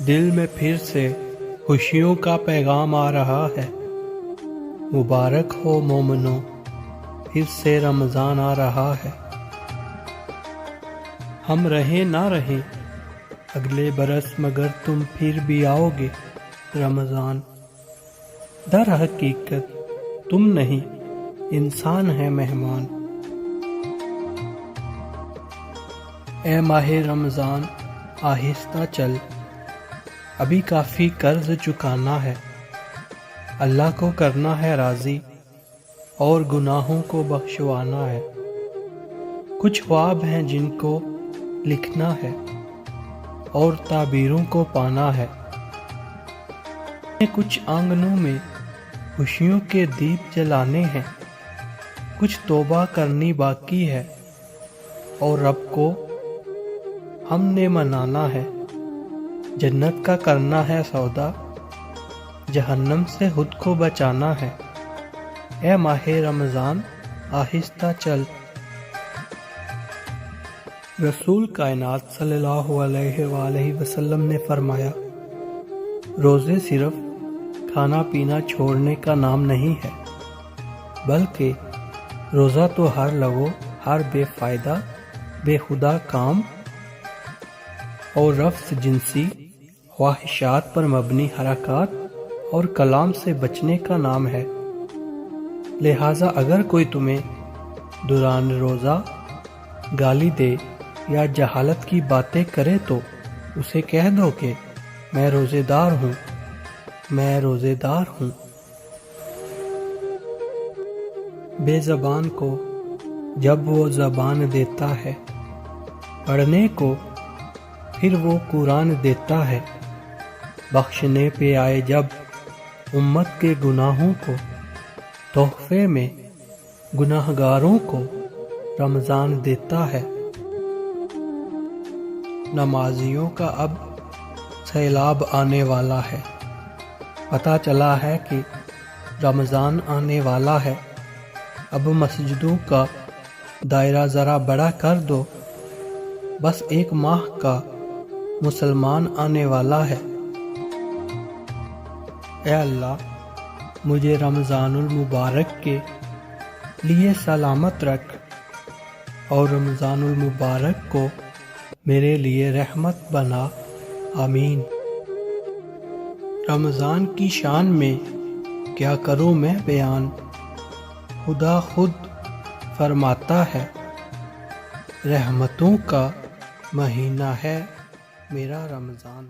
دل میں پھر سے خوشیوں کا پیغام آ رہا ہے۔ مبارک ہو مومنو، پھر سے رمضان آ رہا ہے۔ ہم رہیں نہ رہیں اگلے برس مگر تم پھر بھی آؤ گے رمضان۔ در حقیقت تم نہیں انسان ہے مہمان۔ اے ماہ رمضان آہستہ چل، ابھی کافی قرض چکانا ہے۔ اللہ کو کرنا ہے راضی اور گناہوں کو بخشوانا ہے۔ کچھ خواب ہیں جن کو لکھنا ہے اور تعبیروں کو پانا ہے۔ کچھ آنگنوں میں خوشیوں کے دیپ جلانے ہیں۔ کچھ توبہ کرنی باقی ہے اور رب کو ہم نے منانا ہے۔ جنت کا کرنا ہے سودا، جہنم سے خود کو بچانا ہے۔ اے ماہ رمضان آہستہ چل۔ رسول کائنات صلی اللہ علیہ وآلہ وسلم نے فرمایا، روزے صرف کھانا پینا چھوڑنے کا نام نہیں ہے، بلکہ روزہ تو ہر لغو، ہر بے فائدہ بے خدا کام اور رفث جنسی خواہشات پر مبنی حرکات اور کلام سے بچنے کا نام ہے۔ لہٰذا اگر کوئی تمہیں دوران روزہ گالی دے یا جہالت کی باتیں کرے تو اسے کہہ دو کہ میں روزے دار ہوں، میں روزے دار ہوں۔ بے زبان کو جب وہ زبان دیتا ہے پڑھنے کو، پھر وہ قرآن دیتا ہے۔ بخشنے پہ آئے جب امت کے گناہوں کو، تحفے میں گناہگاروں کو رمضان دیتا ہے۔ نمازیوں کا اب سیلاب آنے والا ہے۔ پتہ چلا ہے کہ رمضان آنے والا ہے۔ اب مسجدوں کا دائرہ ذرا بڑا کر دو، بس 1 ماہ کا مسلمان آنے والا ہے۔ اے اللہ مجھے رمضان المبارک کے لیے سلامت رکھ اور رمضان المبارک کو میرے لیے رحمت بنا، آمین۔ رمضان کی شان میں کیا کروں میں بیان، خدا خود فرماتا ہے، رحمتوں کا مہینہ ہے میرا رمضان۔